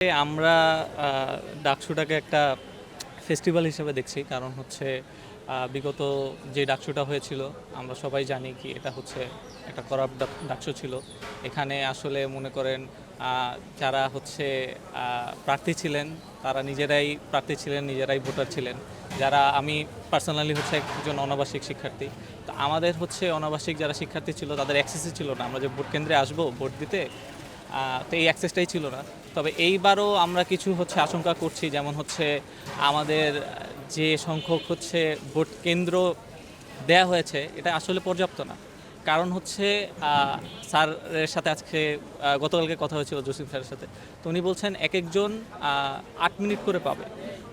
আমরা ডাকসুটাকে একটা ফেস্টিভ্যাল হিসেবে দেখছি। কারণ হচ্ছে বিগত যে ডাকসুটা হয়েছিল আমরা সবাই জানি কি এটা হচ্ছে একটা করাপ্ট ডাকসু ছিল। এখানে আসলে মনে করেন যারা হচ্ছে প্রার্থী ছিলেন তারা নিজেরাই প্রার্থী ছিলেন, নিজেরাই ভোটার ছিলেন। যারা আমি পার্সোনালি হচ্ছে একজন অনাবাসিক শিক্ষার্থী, তো আমাদের হচ্ছে অনাবাসিক যারা শিক্ষার্থী ছিল তাদের অ্যাক্সেসই ছিল না। আমরা যে ভোট কেন্দ্রে আসবো ভোট দিতে, তো এই অ্যাক্সেসটাই ছিল না। তবে এইবারও আমরা কিছু হচ্ছে আশঙ্কা করছি, যেমন হচ্ছে আমাদের যে সংখ্যক হচ্ছে ভোট কেন্দ্র দেয়া হয়েছে এটা আসলে পর্যাপ্ত না। কারণ হচ্ছে স্যারের সাথে আজকে গতকালকে কথা হয়েছিল জসিম স্যারের সাথে, তো উনি বলছেন এক একজন 8 মিনিট করে পাবে।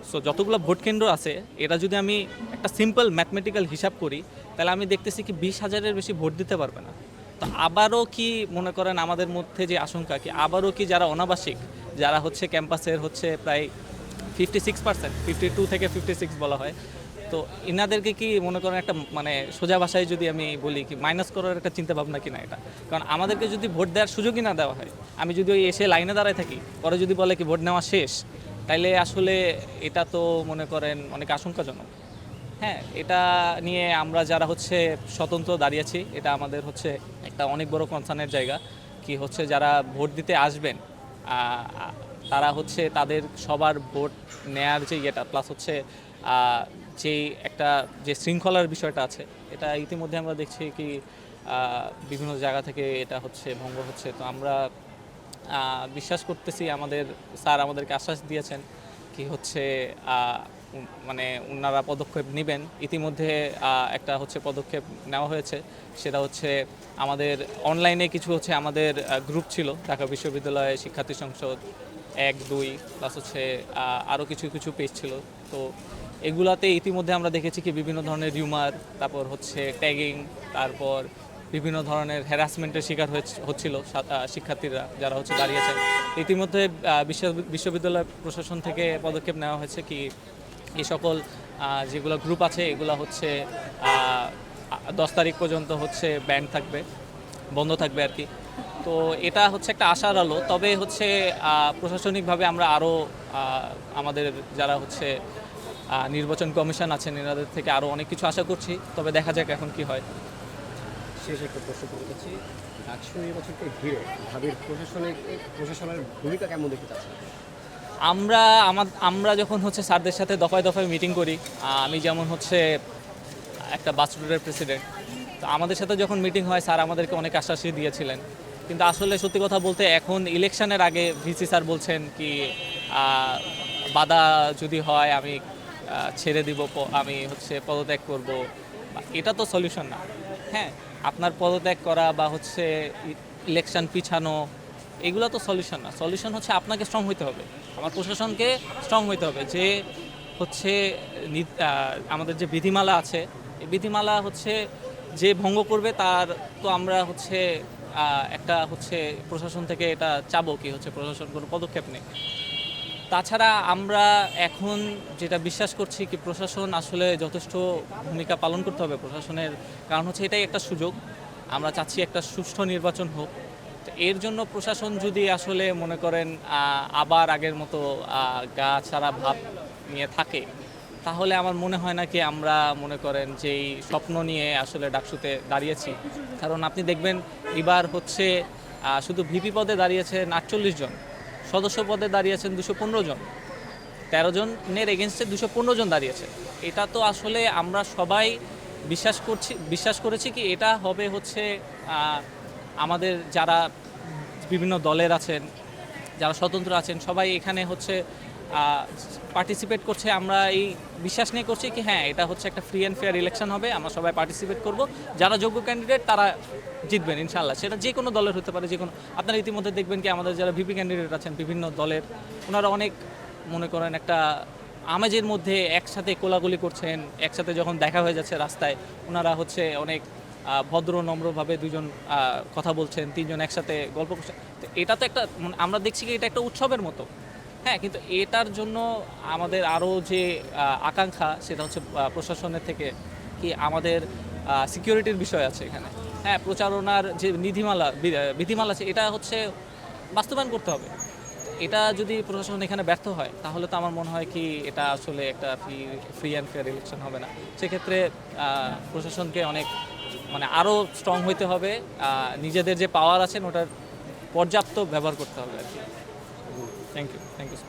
সো যতগুলো ভোট কেন্দ্র আছে এটা যদি আমি একটা সিম্পল ম্যাথমেটিক্যাল হিসাব করি, তাহলে আমি দেখতেছি কি 20,000-এর বেশি ভোট দিতে পারবে না। তো আবারও কি মনে করেন আমাদের মধ্যে যে আশঙ্কা কি আবারও কি যারা অনাবাসিক, যারা হচ্ছে ক্যাম্পাসের হচ্ছে প্রায় 56%, 52 থেকে 56 বলা হয়, তো ইনাদেরকে কি মনে করেন একটা মানে সোজা ভাষায় যদি আমি বলি কি মাইনাস করার একটা চিন্তা ভাবনা কিনা এটা। কারণ আমাদেরকে যদি ভোট দেওয়ার সুযোগই না দেওয়া হয়, আমি যদি ওই এসে লাইনে দাঁড়ায় থাকি, পরে যদি বলে কি ভোট নেওয়া শেষ, তাইলে আসলে এটা তো মনে করেন অনেক আশঙ্কাজনক। হ্যাঁ, এটা নিয়ে আমরা যারা হচ্ছে স্বতন্ত্র দাঁড়িয়েছি, এটা আমাদের হচ্ছে একটা অনেক বড় কনসার্নের জায়গা। কি হচ্ছে যারা ভোট দিতে আসবেন তারা হচ্ছে তাদের সবার ভোট নেয়ার যে ইয়েটা প্লাস হচ্ছে যেই একটা যে শৃঙ্খলার বিষয়টা আছে, এটা ইতিমধ্যে আমরা দেখছি কি বিভিন্ন জায়গা থেকে এটা হচ্ছে ভঙ্গ হচ্ছে। তো আমরা বিশ্বাস করতেছি আমাদের স্যার আমাদেরকে আশ্বাস দিয়েছেন কি হচ্ছে মানে ওনারা পদক্ষেপ নেবেন। ইতিমধ্যে একটা হচ্ছে পদক্ষেপ নেওয়া হয়েছে, সেটা হচ্ছে আমাদের অনলাইনে কিছু হচ্ছে আমাদের গ্রুপ ছিল, ঢাকা বিশ্ববিদ্যালয় শিক্ষার্থী সংসদ 1-2 প্লাস হচ্ছে আরও কিছু কিছু পেজ ছিল। তো এগুলাতে ইতিমধ্যে আমরা দেখেছি কি বিভিন্ন ধরনের রিউমার, তারপর হচ্ছে ট্যাগিং, তারপর বিভিন্ন ধরনের হ্যারাসমেন্টের শিকার হচ্ছিল শিক্ষার্থীরা যারা হচ্ছে দাঁড়িয়েছেন। ইতিমধ্যে বিশ্ববিদ্যালয় প্রশাসন থেকে পদক্ষেপ নেওয়া হয়েছে কি এই সকল যেগুলো গ্রুপ আছে এগুলো হচ্ছে 10 তারিখ পর্যন্ত হচ্ছে ব্যান থাকবে, বন্ধ থাকবে আর কি। তো এটা হচ্ছে একটা আশার আলো। তবে হচ্ছে প্রশাসনিকভাবে আমরা আরও আমাদের যারা হচ্ছে নির্বাচন কমিশন আছেন এনাদের থেকে আরও অনেক কিছু আশা করছি। তবে দেখা যাক এখন কি হয়। শেষ একটা প্রশ্ন করতে চাচ্ছি, ডাকসু নির্বাচনকে ঘিরে ঢাবির প্রশাসনের ভূমিকা কেমন দেখতে চাচ্ছেন? আমরা যখন হচ্ছে স্যারদের সাথে দফায় দফায় মিটিং করি, আমি যেমন হচ্ছে একটা বাস রুটের প্রেসিডেন্ট, তো আমাদের সাথে যখন মিটিং হয় স্যার আমাদেরকে অনেক আশ্বাসই দিয়েছিলেন। কিন্তু আসলে সত্যি কথা বলতে এখন ইলেকশনের আগে ভিসি স্যার বলছেন কি বাধা যদি হয় আমি ছেড়ে দিব, আমি হচ্ছে পদত্যাগ করব। এটা তো সলিউশন না। হ্যাঁ, আপনার পদত্যাগ করা বা হচ্ছে ইলেকশন পিছানো এগুলো তো সলিউশন না। সলিউশন হচ্ছে আপনাকে স্ট্রং হইতে হবে, আমার প্রশাসনকে স্ট্রং হইতে হবে যে হচ্ছে আমাদের যে বিধিমালা আছে এই বিধিমালা হচ্ছে যে ভঙ্গ করবে তার তো আমরা হচ্ছে একটা হচ্ছে প্রশাসন থেকে এটা চাবো কি হচ্ছে প্রশাসন কোনো পদক্ষেপ নেই। তাছাড়া আমরা এখন যেটা বিশ্বাস করছি কি প্রশাসন আসলে যথেষ্ট ভূমিকা পালন করতে হবে প্রশাসনের, কারণ হচ্ছে এটাই একটা সুযোগ। আমরা চাচ্ছি একটা সুষ্ঠু নির্বাচন হোক। তো এর জন্য প্রশাসন যদি আসলে মনে করেন আবার আগের মতো গা ছাড়া ভাব নিয়ে থাকে, তাহলে আমার মনে হয় না কি আমরা মনে করেন যেই স্বপ্ন নিয়ে আসলে ডাকসুতে দাঁড়িয়েছি। কারণ আপনি দেখবেন এবার হচ্ছে শুধু ভিপি পদে দাঁড়িয়েছে 48 জন, সদস্য পদে দাঁড়িয়েছেন 215 জন, 13 জনের এগেনস্টে 215 জন দাঁড়িয়েছে। এটা তো আসলে আমরা সবাই বিশ্বাস করেছি কি এটা হবে হচ্ছে আমাদের যারা বিভিন্ন দলের আছেন, যারা স্বতন্ত্র আছেন সবাই এখানে হচ্ছে পার্টিসিপেট করছে। আমরা এই বিশ্বাস নিয়ে করছি কি হ্যাঁ এটা হচ্ছে একটা ফ্রি অ্যান্ড ফেয়ার ইলেকশন হবে, আমরা সবাই পার্টিসিপেট করব, যারা যোগ্য ক্যান্ডিডেট তারা জিতবেন ইনশাল্লাহ। সেটা যে কোনো দলের হতে পারে, যে কোনো। আপনারা ইতিমধ্যে দেখবেন কি আমাদের যারা ভিপি ক্যান্ডিডেট আছেন বিভিন্ন দলের, ওনারা অনেক মনে করেন একটা আমেজের মধ্যে একসাথে কোলাগুলি করছেন, একসাথে যখন দেখা হয়ে যাচ্ছে রাস্তায় ওনারা হচ্ছে অনেক ভদ্র নম্রভাবে দুজন কথা বলছেন, তিনজন একসাথে গল্প করছেন। তো এটা তো একটা আমরা দেখছি কি এটা একটা উৎসবের মতো। হ্যাঁ, কিন্তু এটার জন্য আমাদের আরও যে আকাঙ্ক্ষা সেটা হচ্ছে প্রশাসনের থেকে কি আমাদের সিকিউরিটির বিষয় আছে এখানে। হ্যাঁ, প্রচারণার যে বিধিমালা আছে এটা হচ্ছে বাস্তবায়ন করতে হবে। এটা যদি প্রশাসন এখানে ব্যর্থ হয় তাহলে তো আমার মনে হয় কি এটা আসলে একটা ফ্রি অ্যান্ড ফেয়ার ইলেকশন হবে না। সেক্ষেত্রে প্রশাসনকে অনেক মানে আরও স্ট্রং হইতে হবে, নিজেদের যে পাওয়ার আছেন ওটার পর্যাপ্ত ব্যবহার করতে হবে আর কি। Thank you.